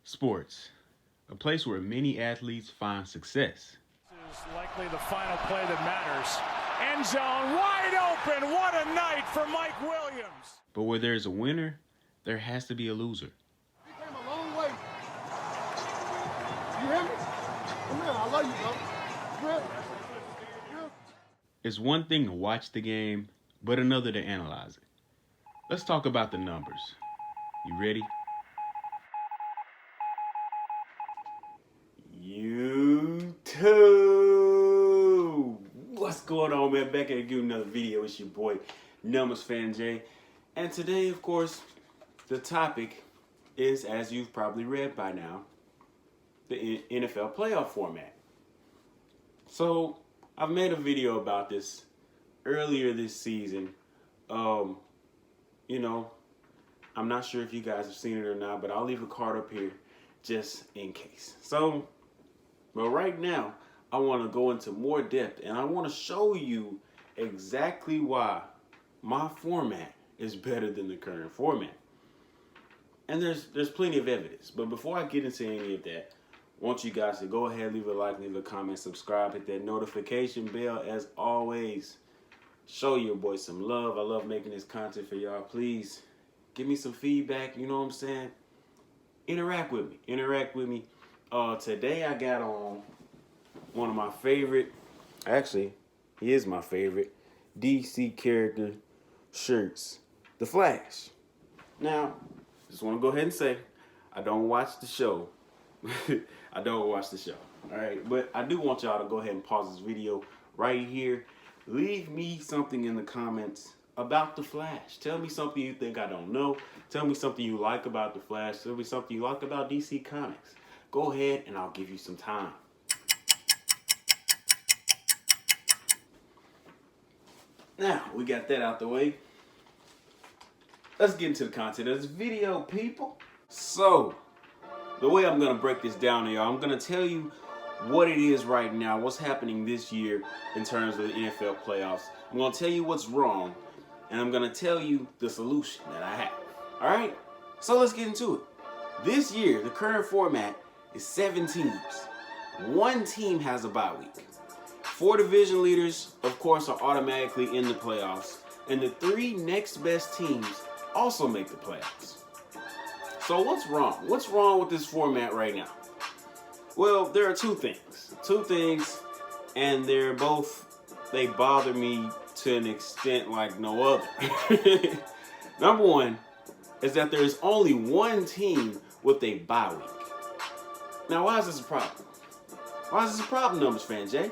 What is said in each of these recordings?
Sports, a place where many athletes find success. This is likely the final play that matters. End zone wide open. What a night for Mike Williams. But where there's a winner, there has to be a loser. He came a long way. You hear me? Come here, I love you, bro. Good. It's one thing to watch the game, but another to analyze it. Let's talk about the numbers. You ready? YouTube! What's going on, man? Back at again with another video. It's your boy, Numbers Fan Jay. And today, of course, the topic is, as you've probably read by now, the NFL playoff format. So, I've made a video about this earlier this season. I'm not sure if you guys have seen it or not, but I'll leave a card up here just in case. So, but right now, I want to go into more depth and I want to show you exactly why my format is better than the current format. And there's plenty of evidence. But before I get into any of that, I want you guys to go ahead, leave a like, leave a comment, subscribe, hit that notification bell. As always, show your boy some love. I love making this content for y'all. Please give me some feedback. You know what I'm saying? Interact with me. Today I got on one of my favorite, actually, he is my favorite, DC character shirts, The Flash. Now, just want to go ahead and say, I don't watch the show. I don't watch the show. Alright, but I do want y'all to go ahead and pause this video right here. Leave me something in the comments about The Flash. Tell me something you think I don't know. Tell me something you like about The Flash. Tell me something you like about DC Comics. Go ahead and I'll give you some time. Now, we got that out the way. Let's get into the content of this video, people. So, the way I'm going to break this down to y'all, I'm going to tell you what it is right now, what's happening this year in terms of the NFL playoffs. I'm going to tell you what's wrong, and I'm going to tell you the solution that I have. All right? So let's get into it. This year, the current format is 7 teams. 1 team has a bye week. 4 division leaders, of course, are automatically in the playoffs, and the 3 next best teams also make the playoffs. So what's wrong? What's wrong with this format right now? Well, there are 2 things. 2 things, and they bother me to an extent like no other. Number 1 is that there's only 1 team with a bye week. Now, why is this a problem? Why is this a problem, Numbers Fan Jay?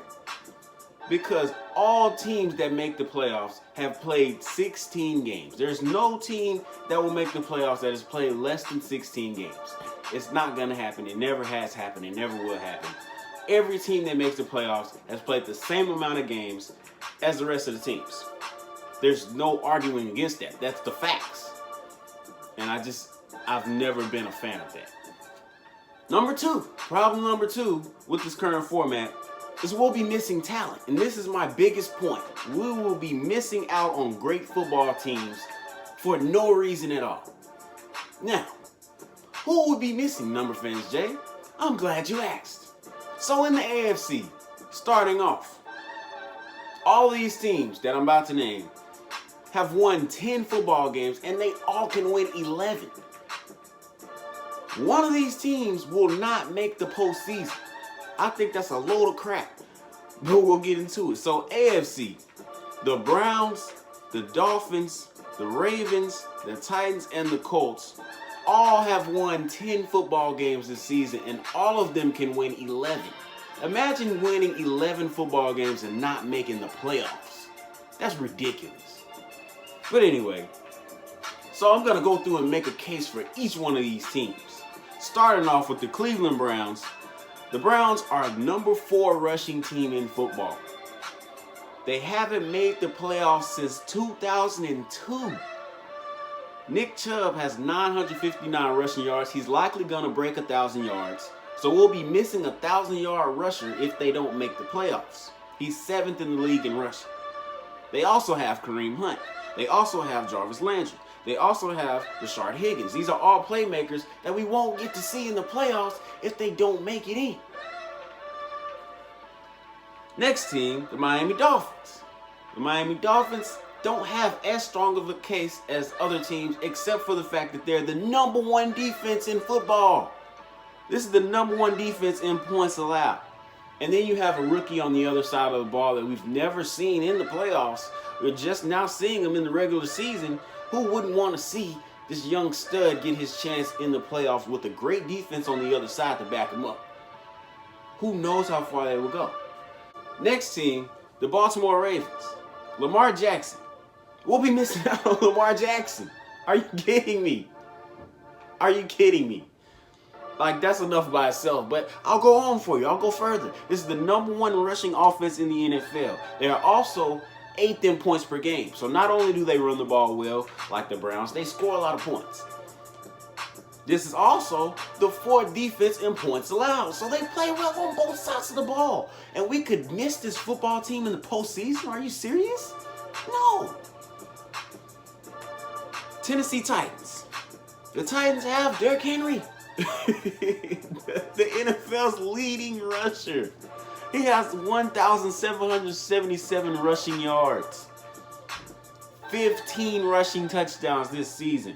Because all teams that make the playoffs have played 16 games. There's no team that will make the playoffs that has played less than 16 games. It's not going to happen. It never has happened. It never will happen. Every team that makes the playoffs has played the same amount of games as the rest of the teams. There's no arguing against that. That's the facts. And I've never been a fan of that. Problem number two with this current format is we'll be missing talent. And this is my biggest point. We will be missing out on great football teams for no reason at all. Now, who would be missing, Number Fans Jay? I'm glad you asked. So in the AFC, starting off, all these teams that I'm about to name have won 10 football games and they all can win 11. One of these teams will not make the postseason. I think that's a load of crap, but we'll get into it. So AFC, the Browns, the Dolphins, the Ravens, the Titans, and the Colts all have won 10 football games this season, and all of them can win 11. Imagine winning 11 football games and not making the playoffs. That's ridiculous. But anyway, so I'm going to go through and make a case for each one of these teams. Starting off with the Cleveland Browns. The Browns are number 4 rushing team in football. They haven't made the playoffs since 2002. Nick Chubb has 959 rushing yards. He's likely going to break 1,000 yards. So we'll be missing a 1,000-yard rusher if they don't make the playoffs. He's 7th in the league in rushing. They also have Kareem Hunt. They also have Jarvis Landry. They also have Rashard Higgins. These are all playmakers that we won't get to see in the playoffs if they don't make it in. Next team, the Miami Dolphins. The Miami Dolphins don't have as strong of a case as other teams, except for the fact that they're the #1 defense in football. This is the #1 defense in points allowed. And then you have a rookie on the other side of the ball that we've never seen in the playoffs. We're just now seeing him in the regular season. Who wouldn't want to see this young stud get his chance in the playoffs with a great defense on the other side to back him up? Who knows how far they will go? Next team, the Baltimore Ravens. Lamar Jackson. We'll be missing out on Lamar Jackson. Are you kidding me? Are you kidding me? Like, that's enough by itself, but I'll go on for you. I'll go further. This is the #1 rushing offense in the NFL. They are also 8th in points per game. So not only do they run the ball well, like the Browns, they score a lot of points. This is also the 4th defense in points allowed. So they play well on both sides of the ball. And we could miss this football team in the postseason? Are you serious? No. Tennessee Titans. The Titans have Derrick Henry. The NFL's leading rusher. He has 1,777 rushing yards. 15 rushing touchdowns this season.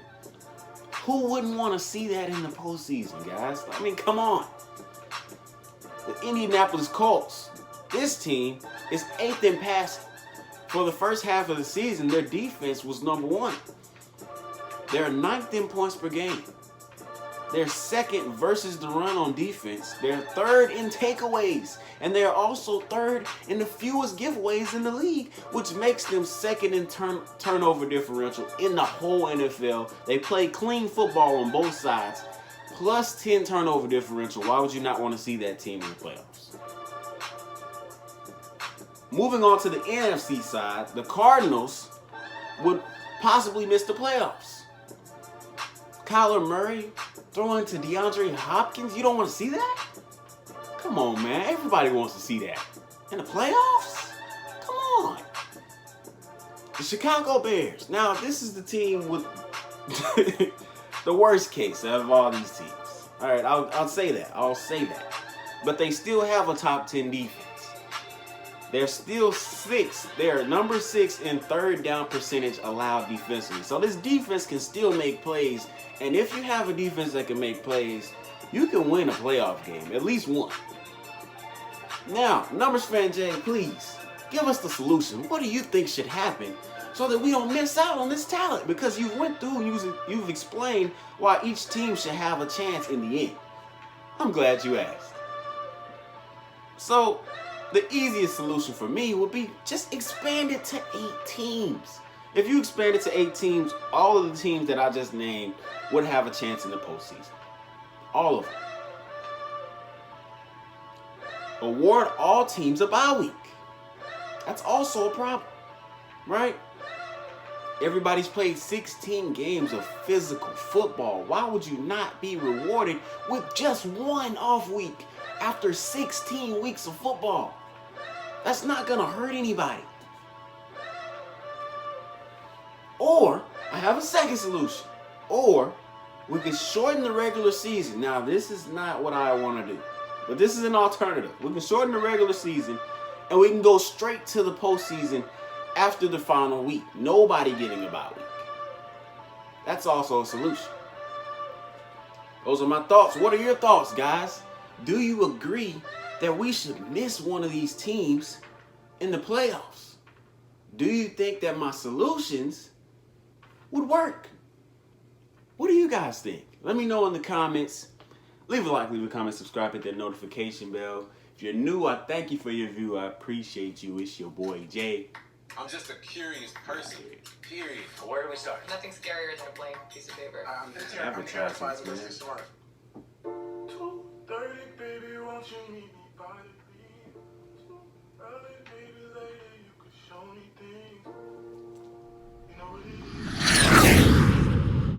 Who wouldn't want to see that in the postseason, guys? I mean, come on. The Indianapolis Colts. This team is 8th in passing. For the first half of the season, their defense was #1. They're 9th in points per game. They're 2nd versus the run on defense. They're 3rd in takeaways. And they're also 3rd in the fewest giveaways in the league, which makes them 2nd in turnover differential in the whole NFL. They play clean football on both sides, plus 10 turnover differential. Why would you not want to see that team in the playoffs? Moving on to the NFC side, the Cardinals would possibly miss the playoffs. Kyler Murray throwing to DeAndre Hopkins? You don't want to see that? Come on, man. Everybody wants to see that. In the playoffs? Come on. The Chicago Bears. Now, this is the team with the worst case out of all these teams. All right, I'll say that. I'll say that. But they still have a top 10 defense. They're still 6th. They're number 6 in 3rd down percentage allowed defensively. So this defense can still make plays. And if you have a defense that can make plays, you can win a playoff game, at least one. Now, Numbers Fan Jay, please, give us the solution. What do you think should happen so that we don't miss out on this talent? Because you went through and you've explained why each team should have a chance in the end. I'm glad you asked. So, the easiest solution for me would be just expand it to 8 teams. If you expand it to 8 teams, all of the teams that I just named would have a chance in the postseason. All of them. Award all teams a bye week. That's also a problem, right? Everybody's played 16 games of physical football. Why would you not be rewarded with just 1 off week after 16 weeks of football? That's not gonna hurt anybody. Or, I have a second solution. Or, we could shorten the regular season. Now, this is not what I want to do. But this is an alternative. We can shorten the regular season, and we can go straight to the postseason after the final week. Nobody getting a bye week. That's also a solution. Those are my thoughts. What are your thoughts, guys? Do you agree that we should miss one of these teams in the playoffs? Do you think that my solutions would work? What do you guys think? Let me know in the comments. Leave a like, leave a comment, subscribe, hit that notification bell. If you're new, I thank you for your view. I appreciate you. It's your boy, Jay. I'm just a curious person. Period. Where do we start? Nothing scarier than a blank piece of paper. I'm terrified of this one. 2:30, baby, won't you meet me by the beach? 2 early, maybe later, you could show me